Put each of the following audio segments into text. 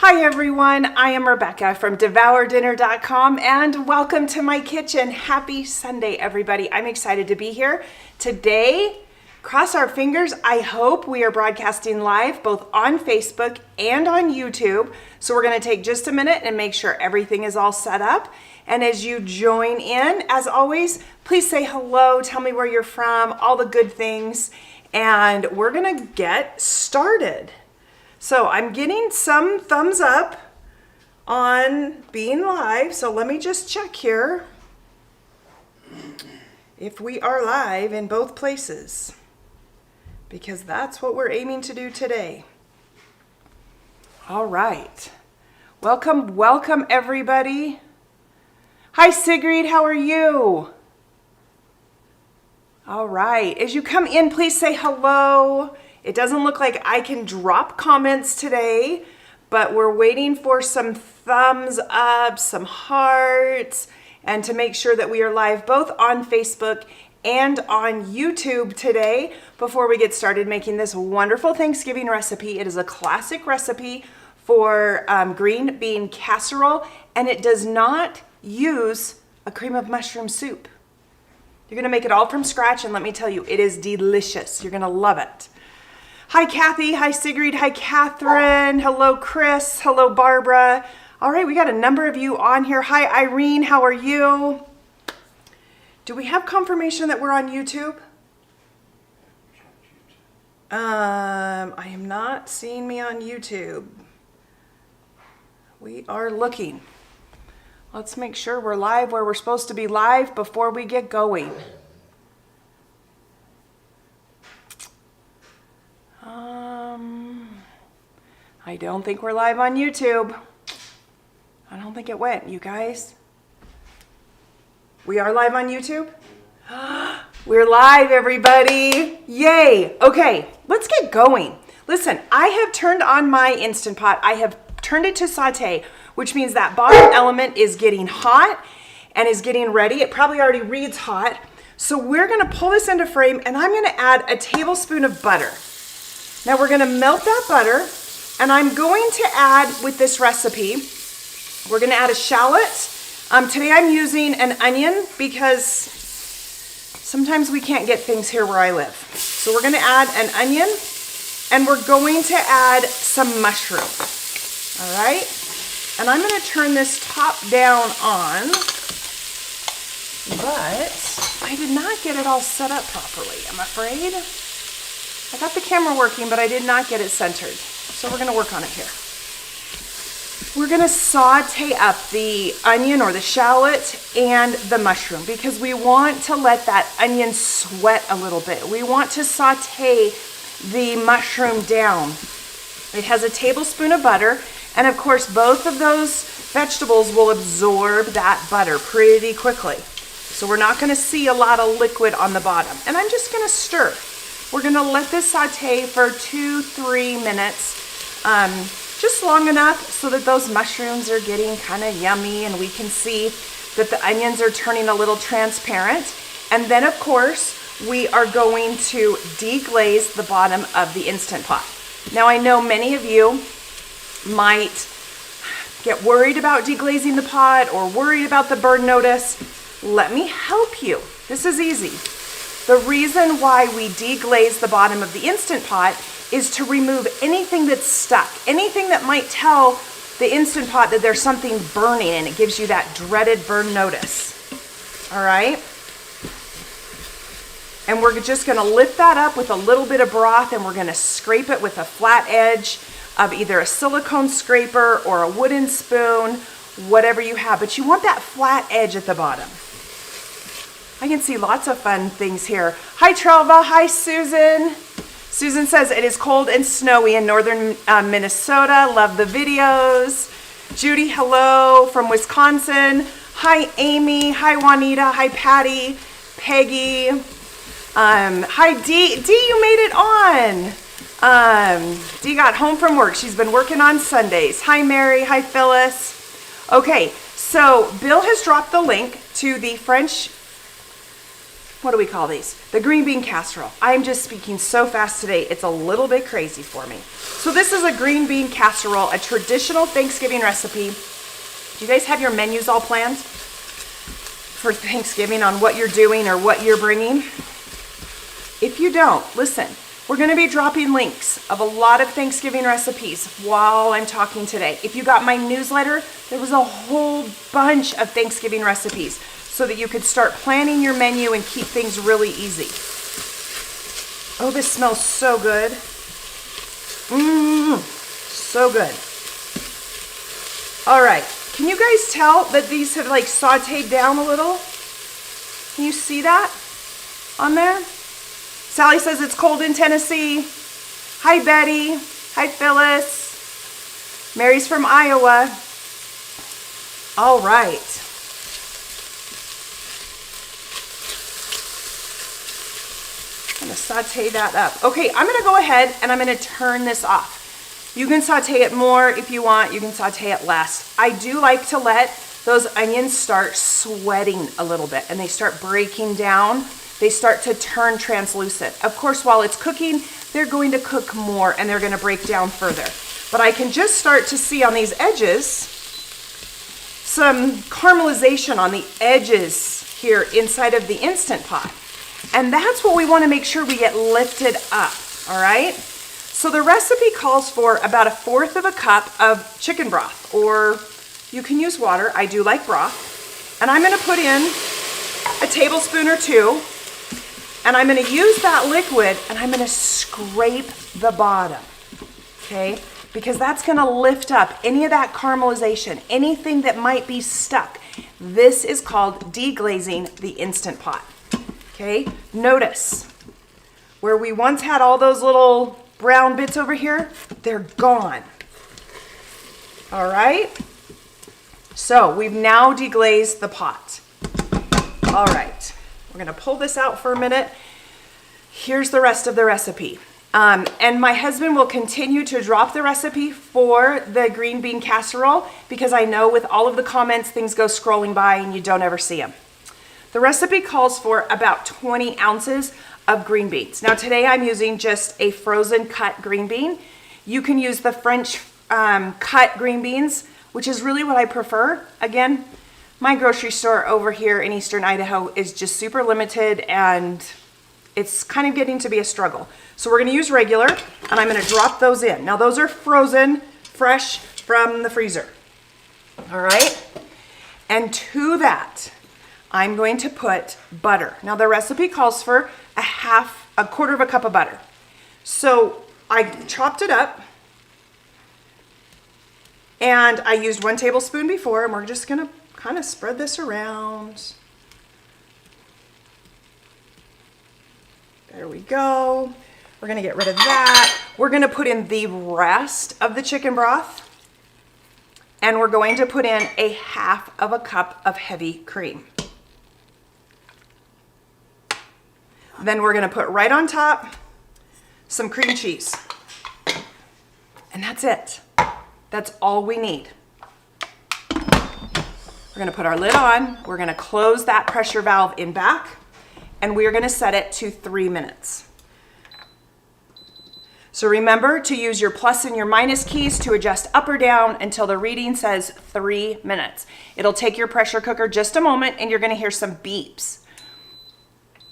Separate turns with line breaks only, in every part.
Hi everyone, I am Rebecca from devourdinner.com and welcome to my kitchen. Happy Sunday everybody. I'm excited to be here. Today, cross our fingers, I hope we are broadcasting live both on Facebook and on YouTube. So we're going to take just a minute and make sure everything is all set up. And as you join in, as always, please say hello, tell me where you're from, all the good things, and we're going to get started. So I'm getting some thumbs up on being live. So let me just check here if we are live in both places, because that's what we're aiming to do today. All right. Welcome everybody. Hi Sigrid, how are you? All right. As you come in, please say hello. It doesn't look like I can drop comments today, but we're waiting for some thumbs up, some hearts, and to make sure that we are live both on Facebook and on YouTube today before we get started making this wonderful Thanksgiving recipe. It is a classic recipe for green bean casserole, and it does not use a cream of mushroom soup. You're gonna make it all from scratch, and let me tell you, it is delicious. You're gonna love it. Hi, Kathy. Hi, Sigrid. Hi, Catherine. Hello, Chris. Hello, Barbara. All right, we got a number of you on here. Hi, Irene. How are you? Do we have confirmation that we're on YouTube? I am not seeing me on YouTube. We are looking. Let's make sure we're live where we're supposed to be live before we get going. I don't think we're live on YouTube. I don't think it went, you guys. We are live on YouTube? We're live, everybody. Yay. Okay, let's get going. Listen, I have turned on my Instant Pot. I have turned it to saute, which means that bottom element is getting hot and is getting ready. It probably already reads hot. So we're gonna pull this into frame, and I'm gonna add a tablespoon of butter. Now we're gonna melt that butter, and I'm going to add, with this recipe, we're gonna add a shallot. Today I'm using an onion because sometimes we can't get things here where I live. So we're gonna add an onion, and we're going to add some mushroom, all right? And I'm gonna turn this top down on, but I did not get it all set up properly, I'm afraid. I got the camera working, but I did not get it centered. So we're gonna work on it here. We're gonna saute up the onion or the shallot and the mushroom because we want to let that onion sweat a little bit. We want to saute the mushroom down. It has a tablespoon of butter, and of course both of those vegetables will absorb that butter pretty quickly. So we're not gonna see a lot of liquid on the bottom. And I'm just gonna stir. We're gonna let this saute for 2-3 minutes, just long enough so that those mushrooms are getting kind of yummy and we can see that the onions are turning a little transparent. And then of course, we are going to deglaze the bottom of the Instant Pot. Now I know many of you might get worried about deglazing the pot or worried about the burn notice. Let me help you. This is easy. The reason why we deglaze the bottom of the Instant Pot is to remove anything that's stuck, anything that might tell the Instant Pot that there's something burning, and it gives you that dreaded burn notice. All right? And we're just gonna lift that up with a little bit of broth, and we're gonna scrape it with a flat edge of either a silicone scraper or a wooden spoon, whatever you have, but you want that flat edge at the bottom. I can see lots of fun things here. Hi, Trelva. Hi, Susan. Susan says it is cold and snowy in northern Minnesota. Love the videos. Judy, hello from Wisconsin. Hi, Amy. Hi, Juanita. Hi, Patty. Peggy. Hi, Dee. Dee, you made it on. Dee got home from work. She's been working on Sundays. Hi, Mary. Hi, Phyllis. Okay, so Bill has dropped the link to the French what do we call these? The green bean casserole. I'm just speaking so fast today, it's a little bit crazy for me. So this is a green bean casserole, a traditional Thanksgiving recipe. Do you guys have your menus all planned for Thanksgiving on what you're doing or what you're bringing? If you don't, listen, we're gonna be dropping links of a lot of Thanksgiving recipes while I'm talking today. If you got my newsletter, there was a whole bunch of Thanksgiving recipes so that you could start planning your menu and keep things really easy. Oh, this smells so good. So good. All right, can you guys tell that these have like sauteed down a little? Can you see that on there? Sally says it's cold in Tennessee. Hi, Betty. Hi, Phyllis. Mary's from Iowa. All right. I'm gonna saute that up. Okay, I'm gonna go ahead and I'm gonna turn this off. You can saute it more if you want. You can saute it less. I do like to let those onions start sweating a little bit and they start breaking down. They start to turn translucent. Of course, while it's cooking, they're going to cook more and they're gonna break down further. But I can just start to see on these edges some caramelization on the edges here inside of the Instant Pot. And that's what we wanna make sure we get lifted up, all right? So the recipe calls for about 1/4 of a cup of chicken broth, or you can use water. I do like broth. And I'm gonna put in a tablespoon or 2. And I'm gonna use that liquid and I'm gonna scrape the bottom, okay? Because that's gonna lift up any of that caramelization, anything that might be stuck. This is called deglazing the Instant Pot, okay? Notice, where we once had all those little brown bits over here, they're gone. All right? So we've now deglazed the pot. All right. We're gonna pull this out for a minute. Here's the rest of the recipe. And my husband will continue to drop the recipe for the green bean casserole because I know with all of the comments, things go scrolling by and you don't ever see them. The recipe calls for about 20 ounces of green beans. Now today I'm using just a frozen cut green bean. You can use the French cut green beans, which is really what I prefer. Again, my grocery store over here in Eastern Idaho is just super limited and it's kind of getting to be a struggle. So we're gonna use regular and I'm gonna drop those in. Now those are frozen, fresh from the freezer. All right? And to that, I'm going to put butter. Now the recipe calls for a 1/4 of a cup of butter. So I chopped it up and I used 1 tablespoon before and we're just gonna kind of spread this around. There we go. We're gonna get rid of that. We're gonna put in the rest of the chicken broth and we're going to put in a 1/2 of a cup of heavy cream. Then we're gonna put right on top some cream cheese. And that's it. That's all we need. We're gonna put our lid on, we're gonna close that pressure valve in back, and we're gonna set it to 3 minutes. So remember to use your plus and your minus keys to adjust up or down until the reading says 3 minutes. It'll take your pressure cooker just a moment and you're gonna hear some beeps.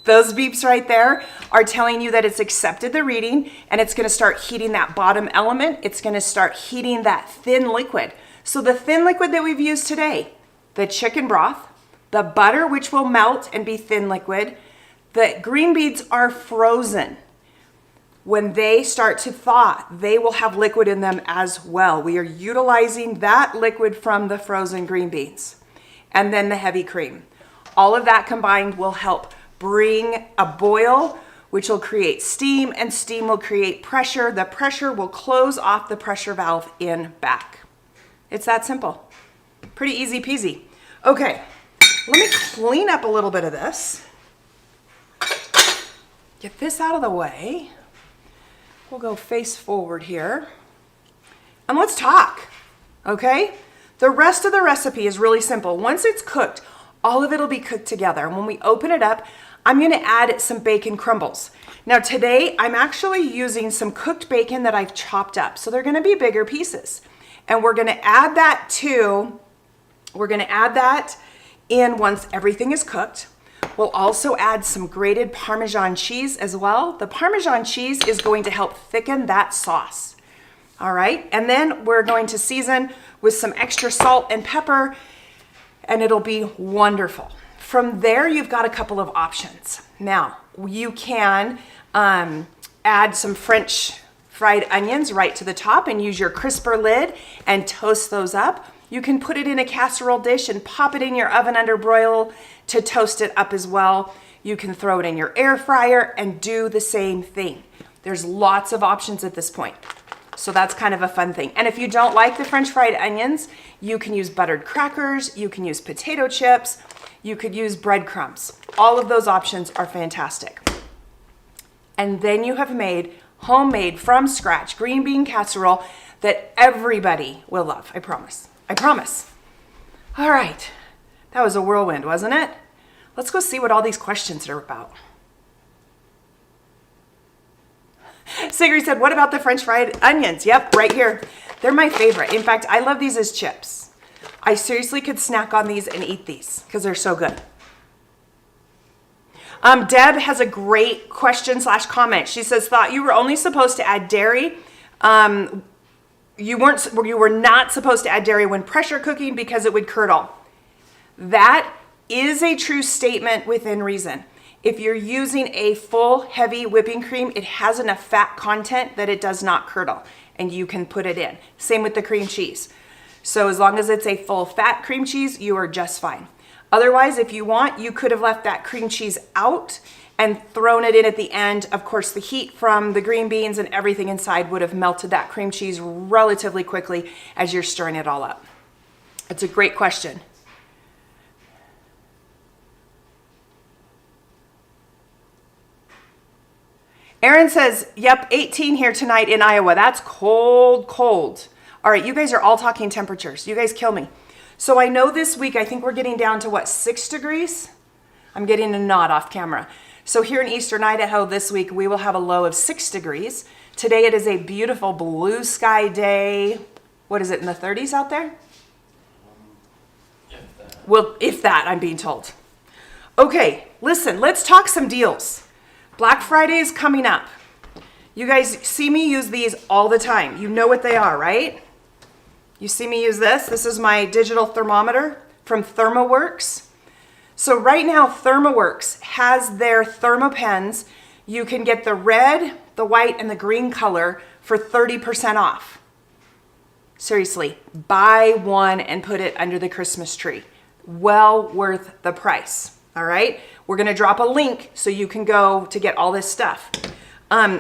Those beeps right there are telling you that it's accepted the reading and it's gonna start heating that bottom element. It's gonna start heating that thin liquid. So the thin liquid that we've used today, the chicken broth, the butter, which will melt and be thin liquid, the green beans are frozen. When they start to thaw, they will have liquid in them as well. We are utilizing that liquid from the frozen green beans. And then the heavy cream. All of that combined will help bring a boil, which will create steam, and steam will create pressure. The pressure will close off the pressure valve in back. It's that simple. Pretty easy peasy. Okay, let me clean up a little bit of this. Get this out of the way. We'll go face forward here. And let's talk, okay? The rest of the recipe is really simple. Once it's cooked, all of it will be cooked together. And when we open it up, I'm gonna add some bacon crumbles. Now today, I'm actually using some cooked bacon that I've chopped up. So they're gonna be bigger pieces. And we're gonna add that in once everything is cooked. We'll also add some grated Parmesan cheese as well. The Parmesan cheese is going to help thicken that sauce. All right, and then we're going to season with some extra salt and pepper, and it'll be wonderful. From there, you've got a couple of options. Now, you can add some French fried onions right to the top and use your crisper lid and toast those up. You can put it in a casserole dish and pop it in your oven under broil to toast it up as well. You can throw it in your air fryer and do the same thing. There's lots of options at this point. So that's kind of a fun thing. And if you don't like the French fried onions, you can use buttered crackers, you can use potato chips, you could use breadcrumbs. All of those options are fantastic. And then you have made homemade from scratch green bean casserole that everybody will love. I promise. I promise. All right. That was a whirlwind, wasn't it? Let's go see what all these questions are about. Sigrid said, what about the French fried onions? Yep, right here. They're my favorite. In fact, I love these as chips. I seriously could snack on these and eat these because they're so good. Deb has a great question / comment. She says, thought you were only supposed to add dairy. You were not supposed to add dairy when pressure cooking because it would curdle. That is a true statement within reason. If you're using a full heavy whipping cream, it has enough fat content that it does not curdle and you can put it in. Same with the cream cheese. So as long as it's a full fat cream cheese, you are just fine. Otherwise, if you want, you could have left that cream cheese out and thrown it in at the end. Of course, the heat from the green beans and everything inside would have melted that cream cheese relatively quickly as you're stirring it all up. It's a great question. Aaron says, yep, 18 here tonight in Iowa. That's cold, cold. All right, you guys are all talking temperatures. You guys kill me. So I know this week, I think we're getting down to what, 6 degrees? I'm getting a nod off camera. So here in Eastern Idaho this week, we will have a low of 6 degrees. Today it is a beautiful blue sky day. What is it, in the 30s out there? Well, if that, I'm being told. Okay, listen, let's talk some deals. Black Friday is coming up. You guys see me use these all the time. You know what they are, right? You see me use this. This is my digital thermometer from ThermoWorks. So right now, ThermoWorks has their ThermoPens. You can get the red, the white, and the green color for 30% off. Seriously, buy one and put it under the Christmas tree. Well worth the price, all right? We're gonna drop a link so you can go to get all this stuff.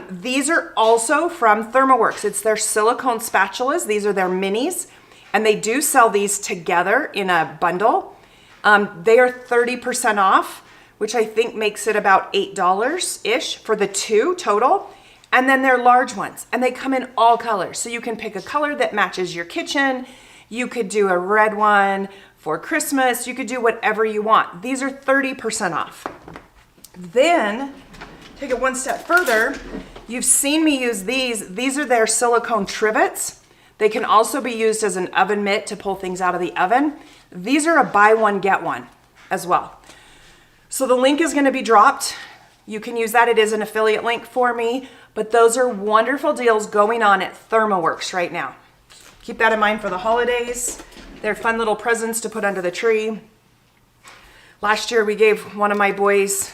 These are also from ThermoWorks. It's their silicone spatulas. These are their minis, and they do sell these together in a bundle. They are 30% off, which I think makes it about $8-ish for the 2 total. And then they're large ones, and they come in all colors. So you can pick a color that matches your kitchen. You could do a red one for Christmas. You could do whatever you want. These are 30% off. Then, take it one step further. You've seen me use these. These are their silicone trivets. They can also be used as an oven mitt to pull things out of the oven. These are a buy one, get one as well. So the link is gonna be dropped. You can use that. It is an affiliate link for me, but those are wonderful deals going on at ThermoWorks right now. Keep that in mind for the holidays. They're fun little presents to put under the tree. Last year we gave one of my boys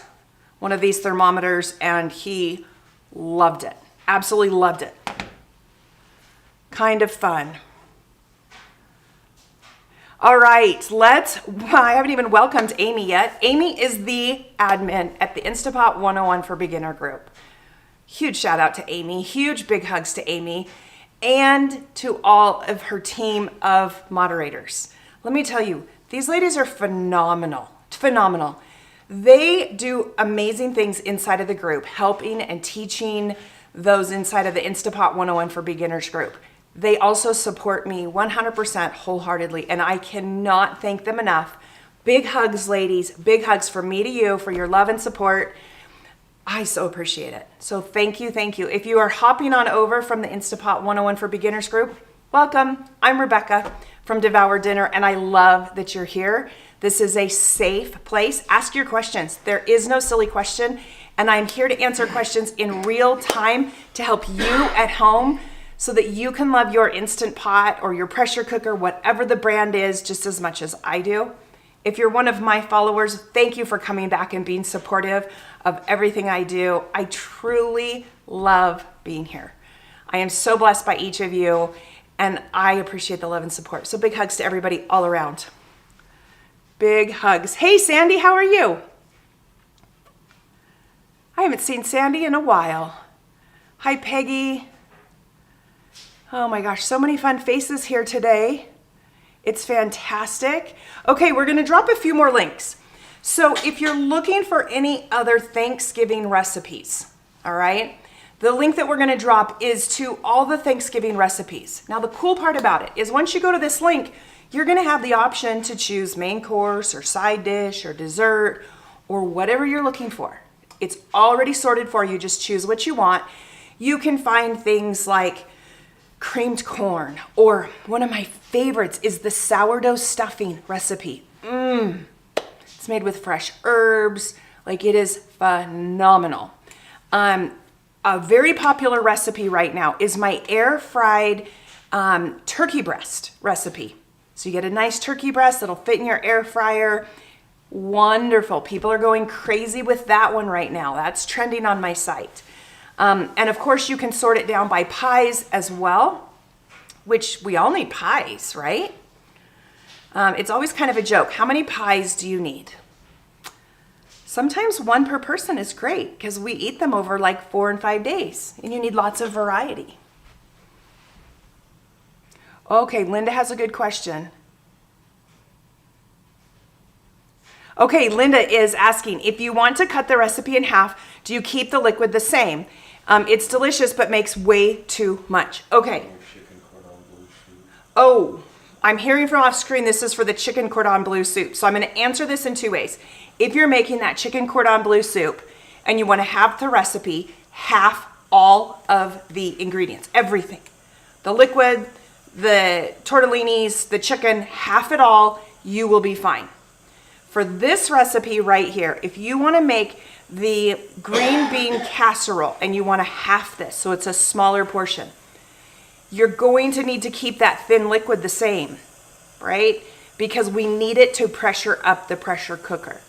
one of these thermometers and he loved it. Absolutely loved it. Kind of fun. All right, I haven't even welcomed Amy yet. Amy is the admin at the Instapot 101 for Beginner group. Huge shout out to Amy, huge big hugs to Amy and to all of her team of moderators. Let me tell you, these ladies are phenomenal, phenomenal. They do amazing things inside of the group, helping and teaching those inside of the Instapot 101 for Beginners group. They also support me 100% wholeheartedly, and I cannot thank them enough Big hugs, ladies. Big hugs from me to you for your love and support. I so appreciate it. So thank you, thank you. If you are hopping on over from the Instapot 101 for Beginners group, welcome. I'm Rebecca from Devour Dinner, and I love that you're here. This is a safe place. Ask your questions. There is no silly question, and I'm here to answer questions in real time to help you at home so that you can love your Instant Pot or your pressure cooker, whatever the brand is, just as much as I do. If you're one of my followers, thank you for coming back and being supportive of everything I do. I truly love being here. I am so blessed by each of you, and I appreciate the love and support. So big hugs to everybody all around. Big hugs. Hey, Sandy, how are you? I haven't seen Sandy in a while. Hi, Peggy. Oh my gosh, so many fun faces here today. It's fantastic. Okay, we're gonna drop a few more links. So if you're looking for any other Thanksgiving recipes, all right, the link that we're gonna drop is to all the Thanksgiving recipes. Now the cool part about it is once you go to this link, you're gonna have the option to choose main course or side dish or dessert or whatever you're looking for. It's already sorted for you, just choose what you want. You can find things like creamed corn, or one of my favorites is the sourdough stuffing recipe. It's made with fresh herbs. Like, it is phenomenal. A very popular recipe right now is my air fried turkey breast recipe. So you get a nice turkey breast that'll fit in your air fryer. Wonderful. People are going crazy with that one right now. That's trending on my site. And of course you can sort it down by pies as well, which we all need pies, right? It's always kind of a joke. How many pies do you need? Sometimes one per person is great because we eat them over like 4 and 5 days, and you need lots of variety. Okay, Linda has a good question. Okay, Linda is asking, if you want to cut the recipe in half, do you keep the liquid the same? It's delicious, but makes way too much. Okay. Oh, I'm hearing from off screen, this is for the chicken cordon bleu soup. So I'm gonna answer this in 2 ways. If you're making that chicken cordon bleu soup and you wanna have the recipe, half all of the ingredients, everything. The liquid, the tortellinis, the chicken, half it all, you will be fine. For this recipe right here, if you wanna make the green bean casserole and you wanna half this, so it's a smaller portion, you're going to need to keep that thin liquid the same, right? Because we need it to pressure up the pressure cooker.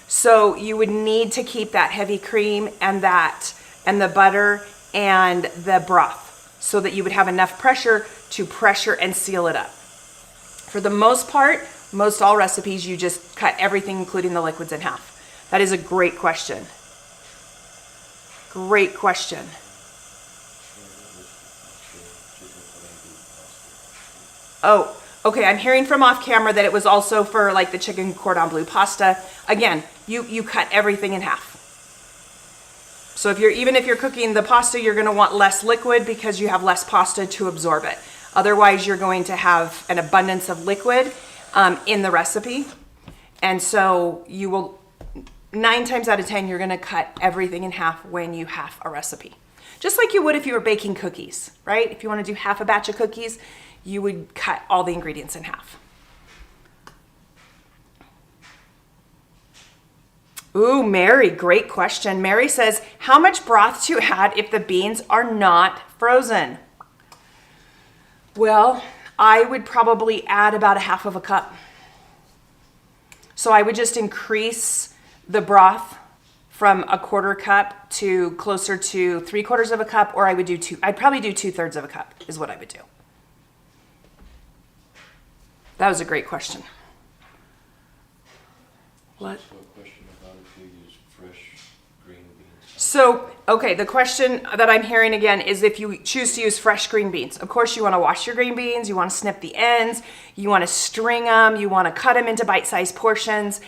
So you would need to keep that heavy cream and the butter and the broth so that you would have enough pressure to pressure and seal it up. For the most part, most all recipes, you just cut everything, including the liquids, in half. That is a great question. Great question. Oh, okay, I'm hearing from off camera that it was also for like the chicken cordon bleu pasta. Again, you cut everything in half. So even if you're cooking the pasta, you're gonna want less liquid because you have less pasta to absorb it. Otherwise, you're going to have an abundance of liquid in the recipe. And so you will, 9 times out of 10, you're gonna cut everything in half when you half a recipe. Just like you would if you were baking cookies, right? If you wanna do half a batch of cookies, you would cut all the ingredients in half. Ooh, Mary, great question. Mary says, how much broth to add if the beans are not frozen? Well, I would probably add about a half of a cup. So I would just increase the broth from a 1/4 cup to closer to 3/4 of a cup, or I'd probably do 2/3 of a cup is what I would do. That was a great question. What? So, okay, the question that I'm hearing again is if you choose to use fresh green beans. Of course, you want to wash your green beans, you want to snip the ends, you want to string them, you want to cut them into bite-sized portions.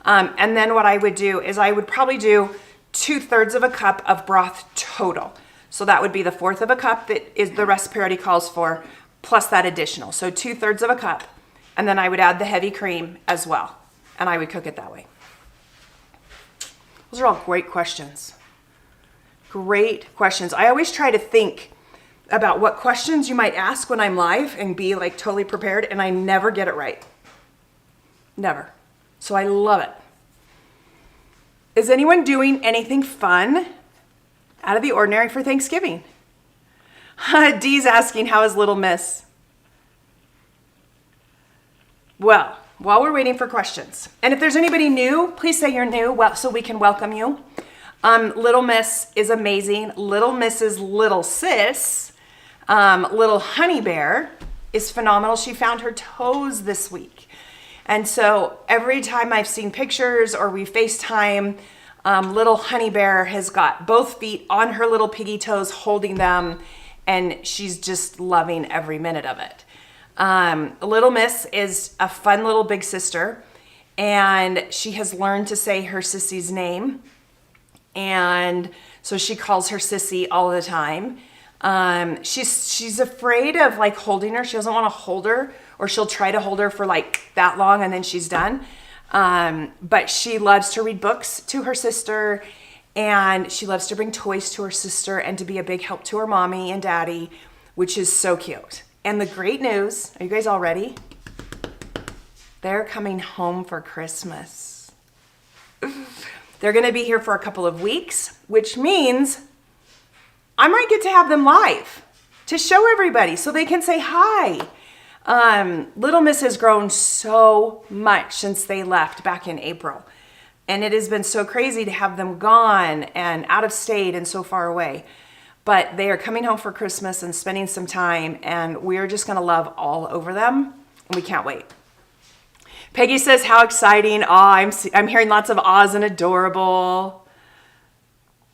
And then what I would do is I would probably do 2/3 of a cup of broth total. So that would be the 1/4 of a cup that is the recipe already calls for, plus that additional. So 2/3 of a cup. And then I would add the heavy cream as well. and I would cook it that way. Those are all great questions. Great questions. I always try to think about what questions you might ask when I'm live and be like totally prepared, and I never get it right. Never. So I love it. Is anyone doing anything fun out of the ordinary for Thanksgiving? Dee's asking, how is little miss? Well, while we're waiting for questions, and if there's anybody new, please say you're new so we can welcome you. Little Miss is amazing. Little Miss's little sis, little honey bear, is phenomenal. She found her toes this week. And so every time I've seen pictures or we FaceTime, little honey bear has got both feet on her little piggy toes holding them, and she's just loving every minute of it. Little Miss is a fun little big sister, and she has learned to say her sissy's name. And so she calls her sissy all the time. She's afraid of like holding her. She doesn't want to hold her, or she'll try to hold her for like that long and then she's done. But she loves to read books to her sister, and she loves to bring toys to her sister and to be a big help to her mommy and daddy, which is so cute. And the great news, are you guys all ready? They're coming home for Christmas. They're going to be here for a couple of weeks, which means I might get to have them live to show everybody so they can say hi. Little Miss has grown so much since they left back in April. And it has been so crazy to have them gone and out of state and so far away. But they are coming home for Christmas and spending some time, and we're just going to love all over them, and we can't wait. Peggy says, how exciting. I'm hearing lots of ahs and adorable.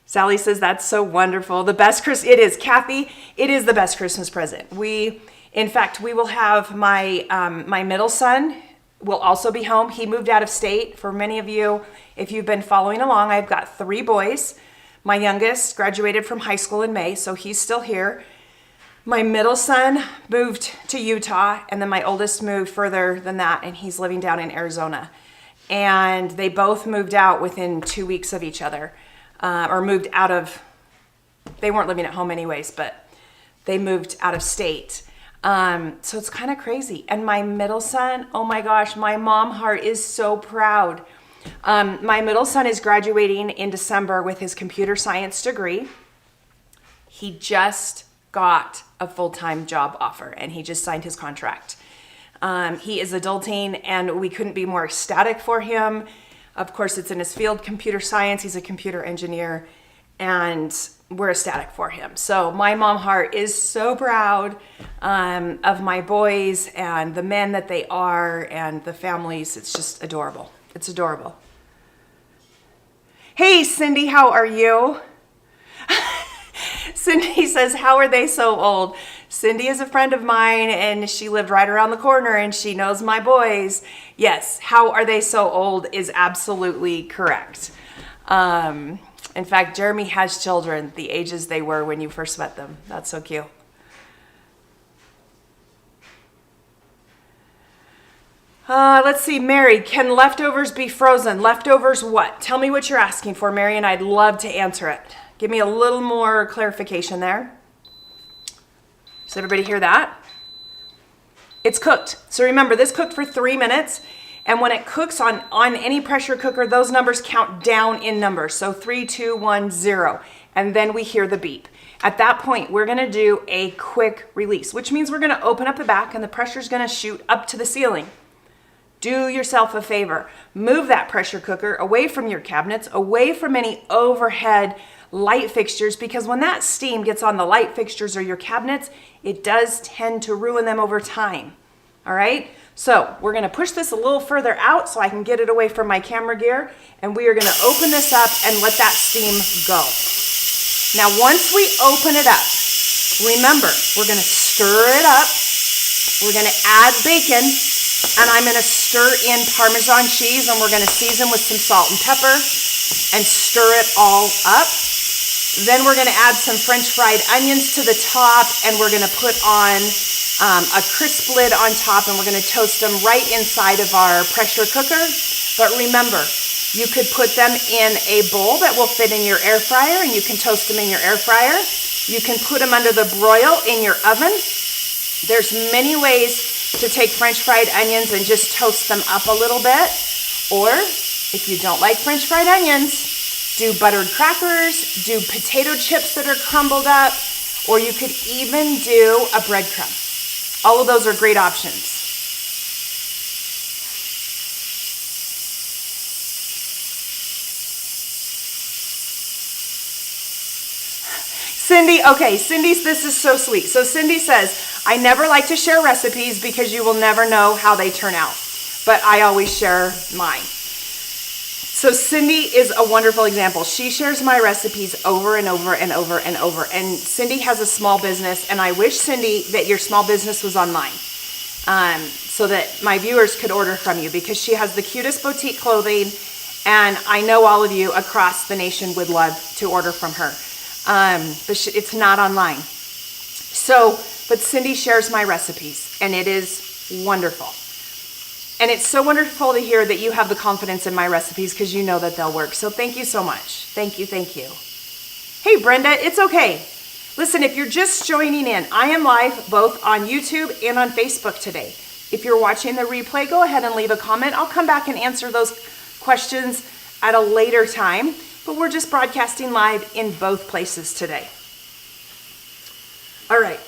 Sally says, that's so wonderful. The best Christmas, it is. Kathy, it is the best Christmas present. In fact, we will have my middle son will also be home. He moved out of state. For many of you, if you've been following along, I've got 3 boys. My youngest graduated from high school in May, so he's still here. My middle son moved to Utah, and then my oldest moved further than that, and he's living down in Arizona. And they both moved out within 2 weeks of each other, or moved out of, they weren't living at home anyways, but they moved out of state. So it's kind of crazy. And my middle son, oh my gosh, my mom heart is so proud. My middle son is graduating in December with his computer science degree. He just got a full-time job offer, and he just signed his contract. He is adulting, and we couldn't be more ecstatic for him. Of course, it's in his field, computer science. He's a computer engineer, and we're ecstatic for him. So my mom heart is so proud of my boys and the men that they are and the families. It's just adorable. It's adorable. Hey, Cindy, how are you? Cindy says, how are they so old? Cindy is a friend of mine, and she lived right around the corner, and she knows my boys. Yes, how are they so old is absolutely correct. In fact, Jeremy has children the ages they were when you first met them. That's so cute. Let's see, Mary, can leftovers be frozen? Leftovers what? Tell me what you're asking for, Mary, and I'd love to answer it. Give me a little more clarification there. Does everybody hear that? It's cooked. So remember, this cooked for 3 minutes, and when it cooks on any pressure cooker, those numbers count down in numbers. So 3, 2, 1, 0, and then we hear the beep. At that point, we're gonna do a quick release, which means we're gonna open up the back and the pressure's gonna shoot up to the ceiling. Do yourself a favor. Move that pressure cooker away from your cabinets, away from any overhead light fixtures, because when that steam gets on the light fixtures or your cabinets, it does tend to ruin them over time. All right? So we're gonna push this a little further out so I can get it away from my camera gear, and we are gonna open this up and let that steam go. Now, once we open it up, remember, we're gonna stir it up. We're gonna add bacon, and I'm gonna stir in Parmesan cheese, and we're gonna season with some salt and pepper and stir it all up. Then we're gonna add some French fried onions to the top, and we're gonna put on a crisp lid on top, and we're gonna toast them right inside of our pressure cooker. But remember, you could put them in a bowl that will fit in your air fryer, and you can toast them in your air fryer. You can put them under the broil in your oven. There's many ways to take French fried onions and just toast them up a little bit. Or if you don't like French fried onions, do buttered crackers, do potato chips that are crumbled up, or you could even do a breadcrumb. All of those are great options. Cindy, okay, Cindy's, this is so sweet. So Cindy says, I never like to share recipes because you will never know how they turn out, but I always share mine. So Cindy is a wonderful example. She shares my recipes over and over and over and over. And Cindy has a small business, and I wish, Cindy, that your small business was online so that my viewers could order from you, because she has the cutest boutique clothing, and I know all of you across the nation would love to order from her. But it's not online. So, but Cindy shares my recipes, and it is wonderful. And it's so wonderful to hear that you have the confidence in my recipes because you know that they'll work. So thank you so much. Thank you, thank you. Hey, Brenda, it's okay. Listen, if you're just joining in, I am live both on YouTube and on Facebook today. If you're watching the replay, go ahead and leave a comment. I'll come back and answer those questions at a later time. But we're just broadcasting live in both places today. All right.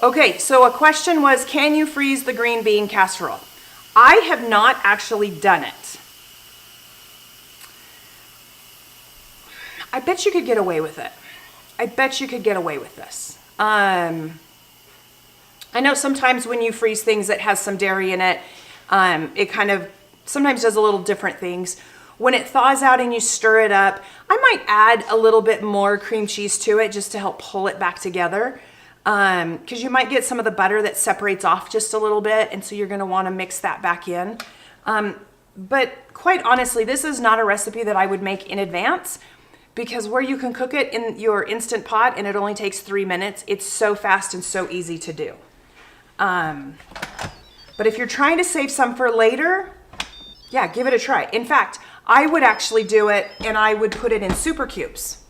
Okay, so a question was, can you freeze the green bean casserole? I have not actually done it. I bet you could get away with it. I bet you could get away with this. I know sometimes when you freeze things that has some dairy in it, it kind of sometimes does a little different things. When it thaws out and you stir it up, I might add a little bit more cream cheese to it just to help pull it back together. Because you might get some of the butter that separates off just a little bit, and so you're going to want to mix that back in. But quite honestly, this is not a recipe that I would make in advance, because where you can cook it in your Instant Pot and it only takes 3 minutes, it's so fast and so easy to do. But if you're trying to save some for later, yeah, give it a try. In fact, I would actually do it and I would put it in super cubes.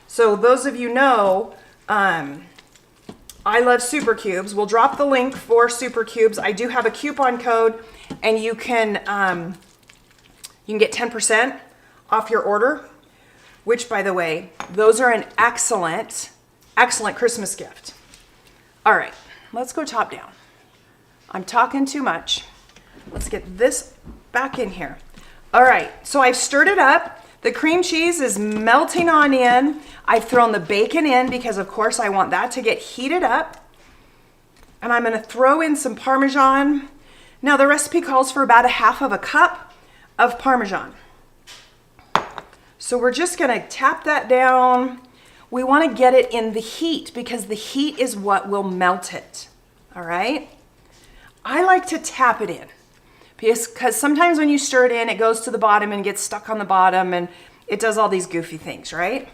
So those of you know, I love super cubes. We'll drop the link for super cubes. I do have a coupon code, and you can get 10% off your order, which, by the way, those are an excellent, excellent Christmas gift. All right, let's go top down. I'm talking too much. Let's get this back in here. All right, so I've stirred it up. The cream cheese is melting on in. I've thrown the bacon in because, of course, I want that to get heated up. And I'm going to throw in some Parmesan. Now, the recipe calls for about 1/2 cup of Parmesan. So we're just going to tap that down. We want to get it in the heat because the heat is what will melt it. All right? I like to tap it in, because sometimes when you stir it in, it goes to the bottom and gets stuck on the bottom, and it does all these goofy things, right?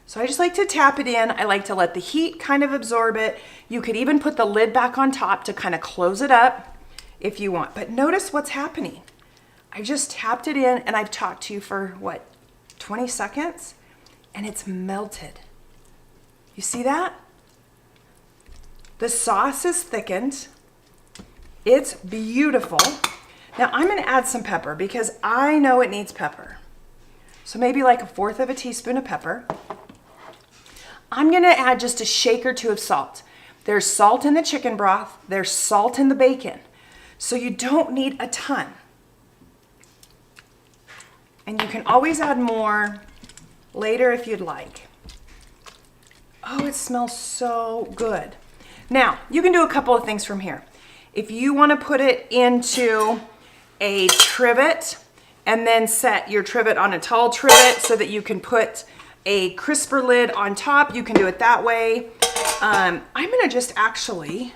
So I just like to tap it in. I like to let the heat kind of absorb it. You could even put the lid back on top to kind of close it up if you want. But notice what's happening. I just tapped it in, and I've talked to you for, 20 seconds? And it's melted. You see that? The sauce is thickened. It's beautiful. Now I'm going to add some pepper because I know it needs pepper. So maybe like 1/4 teaspoon of pepper. I'm going to add just a shake or 2 of salt. There's salt in the chicken broth. There's salt in the bacon. So you don't need a ton. And you can always add more later if you'd like. Oh, it smells so good. Now, you can do a couple of things from here. If you want to put it into a trivet and then set your trivet on a tall trivet so that you can put a crisper lid on top, you can do it that way. I'm going to just actually,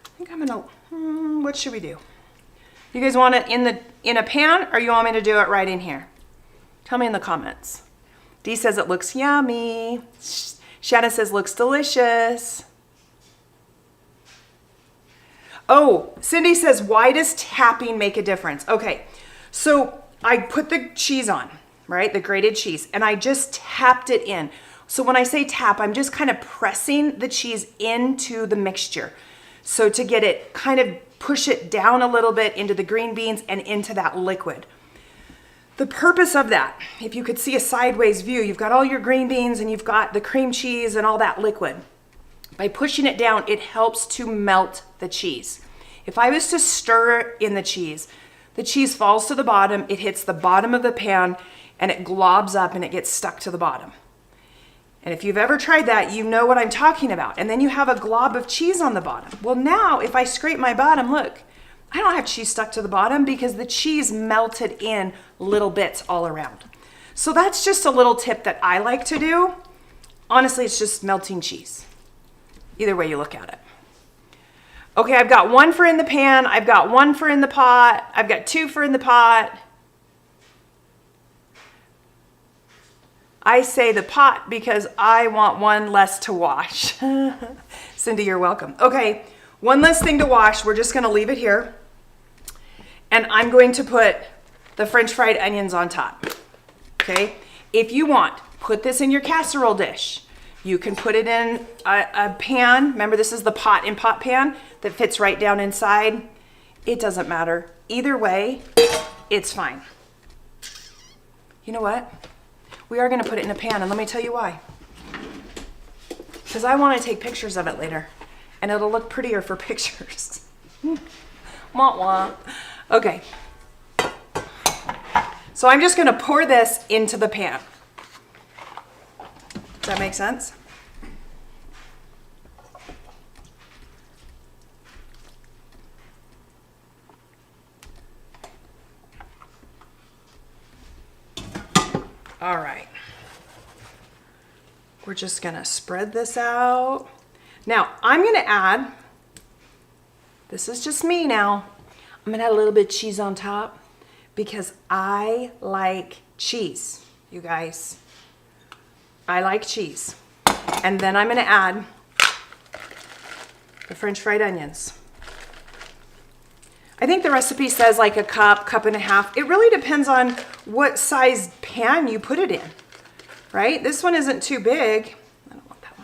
I think I'm going to, what should we do? You guys want it in a pan, or you want me to do it right in here? Tell me in the comments. Dee says it looks yummy. Shanna says looks delicious. Oh, Cindy says, why does tapping make a difference? Okay, so I put the cheese on, right? The grated cheese, and I just tapped it in. So when I say tap, I'm just kind of pressing the cheese into the mixture. So to get it, kind of push it down a little bit into the green beans and into that liquid. The purpose of that, if you could see a sideways view, you've got all your green beans and you've got the cream cheese and all that liquid. By pushing it down, it helps to melt the cheese. If I was to stir in the cheese falls to the bottom, it hits the bottom of the pan, and it globs up and it gets stuck to the bottom. And if you've ever tried that, you know what I'm talking about. And then you have a glob of cheese on the bottom. Well, now if I scrape my bottom, look, I don't have cheese stuck to the bottom because the cheese melted in little bits all around. So that's just a little tip that I like to do. Honestly, it's just melting cheese. Either way you look at it. Okay, I've got 1 for in the pan. I've got 1 for in the pot. I've got 2 for in the pot. I say the pot because I want 1 less to wash. Cindy, you're welcome. Okay, 1 less thing to wash. We're just gonna leave it here. And I'm going to put the French fried onions on top, okay? If you want, put this in your casserole dish. You can put it in a pan. Remember, this is the pot in pot pan that fits right down inside. It doesn't matter. Either way, it's fine. You know what? We are gonna put it in a pan, and let me tell you why. Because I wanna take pictures of it later, and it'll look prettier for pictures. Wah wah. Okay. So I'm just gonna pour this into the pan. Does that make sense? All right. We're just gonna spread this out. Now, I'm gonna add, this is just me now, I'm gonna add a little bit of cheese on top because I like cheese, you guys. I like cheese. And then I'm gonna add the French fried onions. I think the recipe says like a cup, cup and a half. It really depends on what size pan you put it in, right? This one isn't too big. I don't want that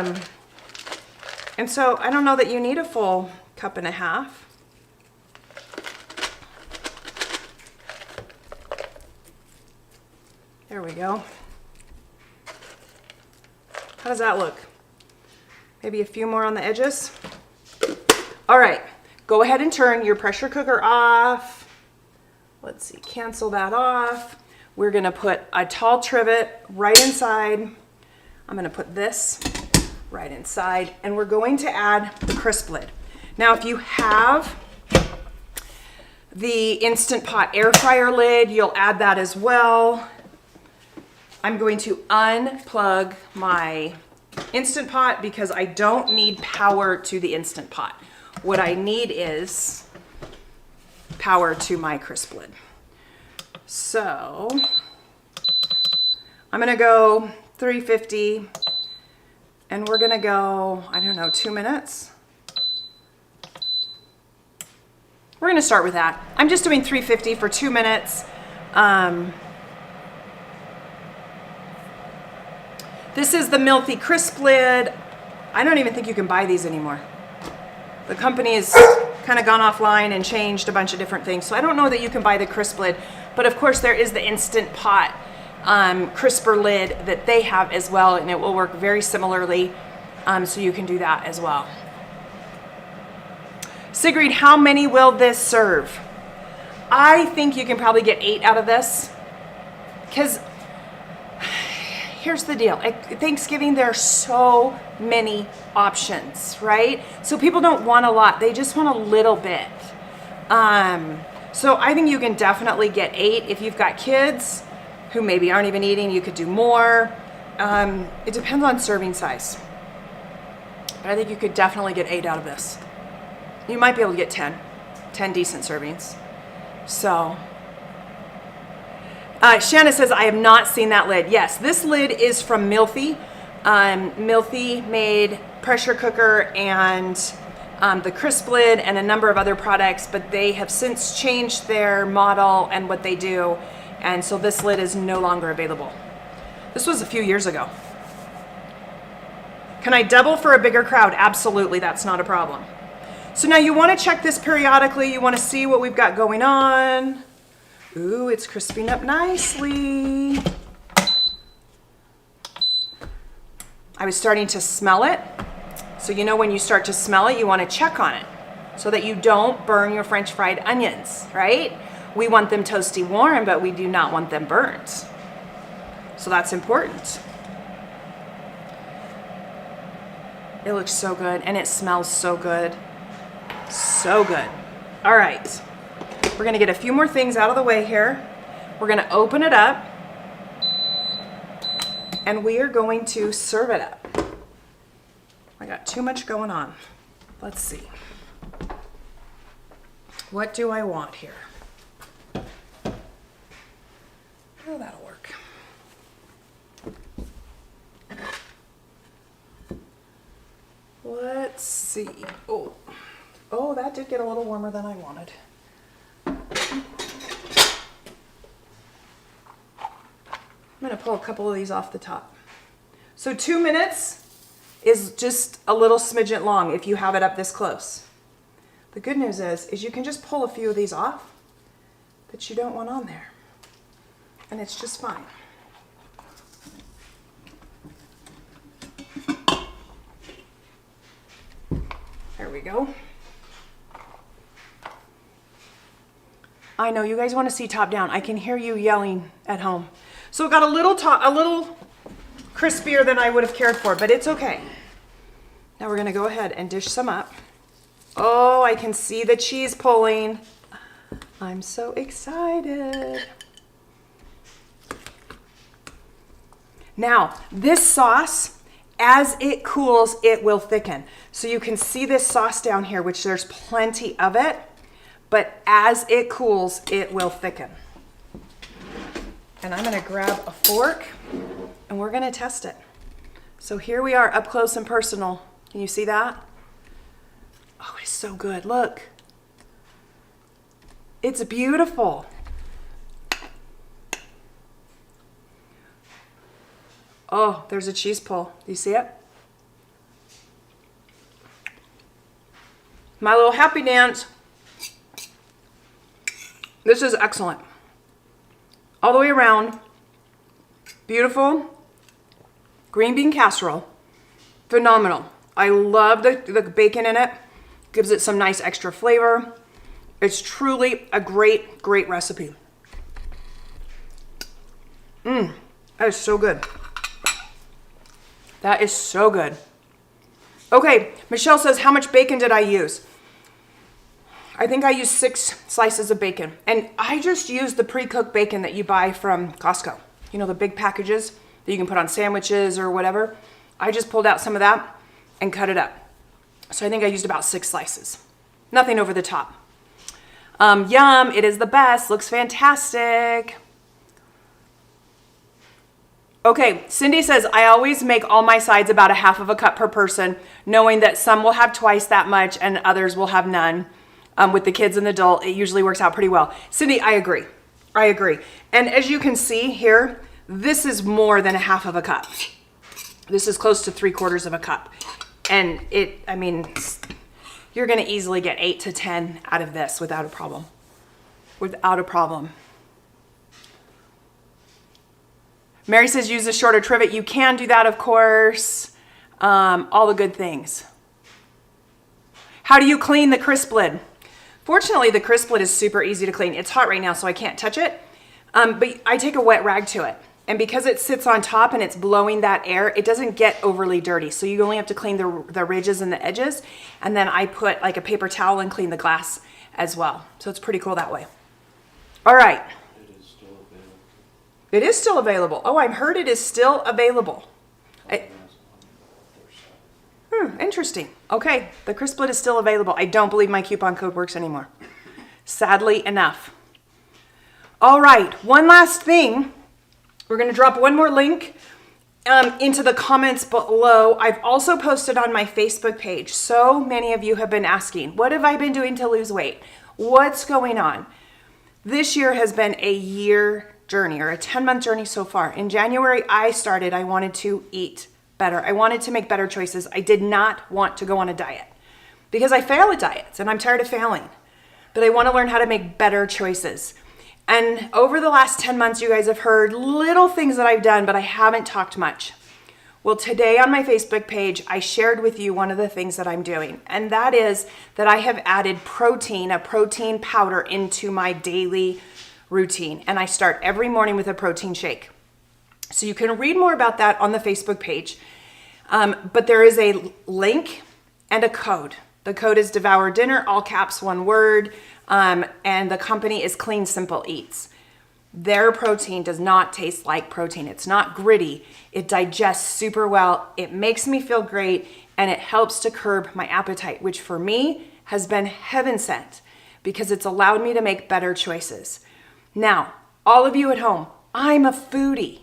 one. And so I don't know that you need a full cup and a half. There we go. How does that look? Maybe a few more on the edges. All right, go ahead and turn your pressure cooker off. Let's see, cancel that off. We're gonna put a tall trivet right inside. I'm gonna put this right inside, and we're going to add the crisp lid. Now, if you have the Instant Pot air fryer lid, you'll add that as well. I'm going to unplug my Instant Pot because I don't need power to the Instant Pot. What I need is power to my crisp lid. So I'm gonna go 350 and we're gonna go, I don't know, 2 minutes. We're gonna start with that. I'm just doing 350 for 2 minutes. This is the Milthy crisp lid. I don't even think you can buy these anymore. The company has kind of gone offline and changed a bunch of different things. So I don't know that you can buy the crisp lid, but of course there is the Instant Pot crisper lid that they have as well, and it will work very similarly. So you can do that as well. Sigrid, how many will this serve? I think you can probably get 8 out of this, because here's the deal. At Thanksgiving, there are so many options, right? So people don't want a lot. They just want a little bit. So I think you can definitely get 8. If you've got kids who maybe aren't even eating, you could do more. It depends on serving size. But I think you could definitely get 8 out of this. You might be able to get 10 decent servings. So Shanna says, I have not seen that lid. Yes, this lid is from Milthy. Milthy made pressure cooker and the crisp lid and a number of other products, but they have since changed their model and what they do, and so this lid is no longer available. This was a few years ago. Can I double for a bigger crowd? Absolutely, that's not a problem. So now you want to check this periodically. You want to see what we've got going on. Ooh, it's crisping up nicely. I was starting to smell it. So you know when you start to smell it, you want to check on it so that you don't burn your French fried onions, right? We want them toasty warm, but we do not want them burnt. So that's important. It looks so good and it smells so good. So good. All right. We're going to get a few more things out of the way here. We're going to open it up and we are going to serve it up. I got too much going on. Let's see. What do I want here? Oh, that'll work. Let's see. Oh, that did get a little warmer than I wanted. I'm going to pull a couple of these off the top. So 2 minutes is just a little smidget long if you have it up this close. The good news is you can just pull a few of these off that you don't want on there. And it's just fine. There we go. I know you guys want to see top down. I can hear you yelling at home. So it got a little crispier than I would have cared for, but it's okay. Now we're going to go ahead and dish some up. Oh, I can see the cheese pulling. I'm so excited. Now, this sauce, as it cools, it will thicken. So you can see this sauce down here, which there's plenty of it, but as it cools, it will thicken. And I'm gonna grab a fork and we're gonna test it. So here we are up close and personal. Can you see that? Oh, it's so good, look. It's beautiful. Oh, there's a cheese pull. Do you see it? My little happy dance. This is excellent. All the way around. Beautiful. Green bean casserole. Phenomenal. I love the bacon in it. Gives it some nice extra flavor. It's truly a great, great recipe. That is so good. That is so good. Okay, Michelle says, how much bacon did I use? I think I used 6 slices of bacon. And I just used the pre-cooked bacon that you buy from Costco. You know, the big packages that you can put on sandwiches or whatever. I just pulled out some of that and cut it up. So I think I used about 6 slices. Nothing over the top. Yum, it is the best. Looks fantastic. Okay, Cindy says, I always make all my sides about 1/2 cup per person, knowing that some will have twice that much and others will have none. With the kids and the adult, it usually works out pretty well. Cindy, I agree. I agree. And as you can see here, this is more than 1/2 cup. This is close to 3/4 cup. And I mean, you're gonna easily get 8 to 10 out of this without a problem. Without a problem. Mary says use a shorter trivet. You can do that, of course. All the good things. How do you clean the crisp lid? Fortunately, the crisp lid is super easy to clean. It's hot right now, so I can't touch it. But I take a wet rag to it. And because it sits on top and it's blowing that air, it doesn't get overly dirty. So you only have to clean the ridges and the edges. And then I put like a paper towel and clean the glass as well. So it's pretty cool that way. All right. It is still available. Oh, I've heard it is still available. Interesting. Okay, the crisp lid is still available. I don't believe my coupon code works anymore. Sadly enough. All right, one last thing. We're going to drop one more link into the comments below. I've also posted on my Facebook page. So many of you have been asking, what have I been doing to lose weight? What's going on? This year has been a year journey, or a 10-month journey so far. In January, I wanted to eat better. I wanted to make better choices. I did not want to go on a diet because I fail at diets and I'm tired of failing. But I want to learn how to make better choices. And over the last 10 months, you guys have heard little things that I've done, but I haven't talked much. Well, today on my Facebook page, I shared with you one of the things that I'm doing, and that is that I have added protein, a protein powder, into my daily routine. And I start every morning with a protein shake. So you can read more about that on the Facebook page. But there is a link and a code. The code is Devour Dinner, all caps, one word. And the company is Clean Simple Eats. Their protein does not taste like protein. It's not gritty. It digests super well. It makes me feel great, and it helps to curb my appetite, which for me has been heaven sent because it's allowed me to make better choices. Now, all of you at home, I'm a foodie.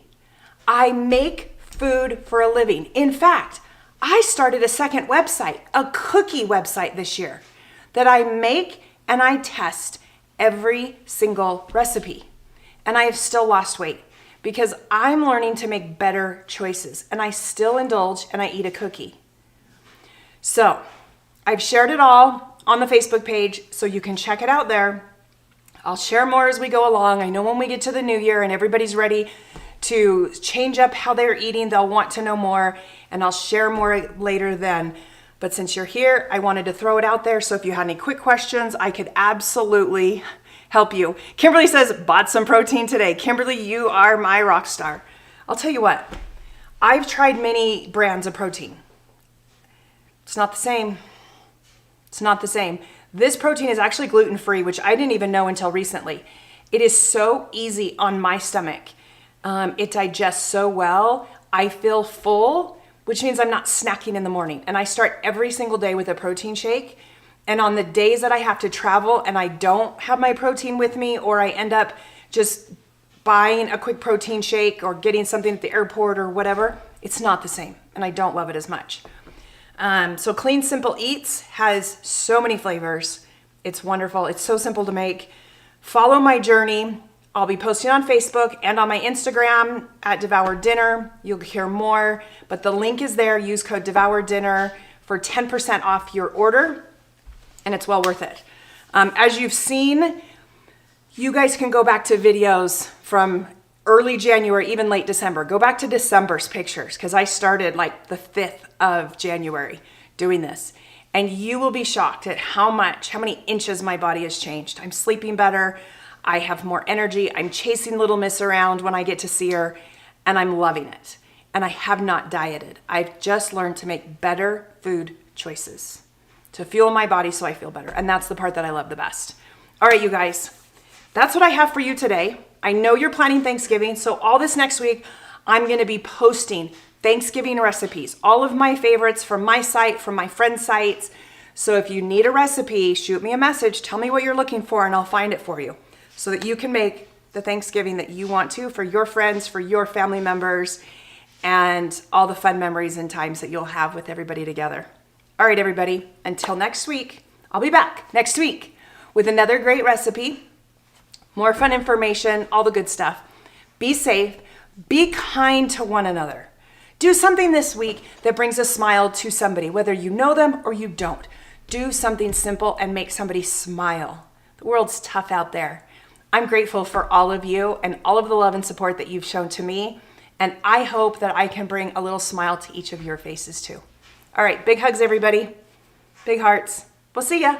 I make food for a living. In fact, I started a second website, a cookie website this year that I make and I test every single recipe. And I have still lost weight because I'm learning to make better choices, and I still indulge and I eat a cookie. So I've shared it all on the Facebook page, so you can check it out there. I'll share more as we go along. I know when we get to the new year and everybody's ready to change up how they're eating, they'll want to know more, and I'll share more later then. But since you're here, I wanted to throw it out there. So if you had any quick questions, I could absolutely help you. Kimberly says, bought some protein today. Kimberly, you are my rock star. I'll tell you what, I've tried many brands of protein. It's not the same. It's not the same. This protein is actually gluten-free, which I didn't even know until recently. It is so easy on my stomach. It digests so well. I feel full, which means I'm not snacking in the morning. And I start every single day with a protein shake. And on the days that I have to travel and I don't have my protein with me, or I end up just buying a quick protein shake or getting something at the airport or whatever, it's not the same. And I don't love it as much. So Clean Simple Eats has so many flavors. It's wonderful. It's so simple to make. Follow my journey. I'll be posting on Facebook and on my Instagram at Devour Dinner. You'll hear more, but the link is there. Use code Devour Dinner for 10% off your order, and it's well worth it. As you've seen, you guys can go back to videos from early January, even late December. Go back to December's pictures, because I started like the 5th of January doing this. And you will be shocked at how many inches my body has changed. I'm sleeping better. I have more energy. I'm chasing little miss around when I get to see her, and I'm loving it. And I have not dieted. I've just learned to make better food choices to fuel my body so I feel better. And that's the part that I love the best. All right, you guys, that's what I have for you today. I know you're planning Thanksgiving, so all this next week, I'm gonna be posting Thanksgiving recipes, all of my favorites from my site, from my friends' sites. So if you need a recipe, shoot me a message, tell me what you're looking for, and I'll find it for you so that you can make the Thanksgiving that you want to for your friends, for your family members, and all the fun memories and times that you'll have with everybody together. All right, everybody, until next week, I'll be back next week with another great recipe, more fun information, all the good stuff. Be safe, be kind to one another. Do something this week that brings a smile to somebody, whether you know them or you don't. Do something simple and make somebody smile. The world's tough out there. I'm grateful for all of you and all of the love and support that you've shown to me. And I hope that I can bring a little smile to each of your faces too. All right, big hugs, everybody. Big hearts. We'll see ya.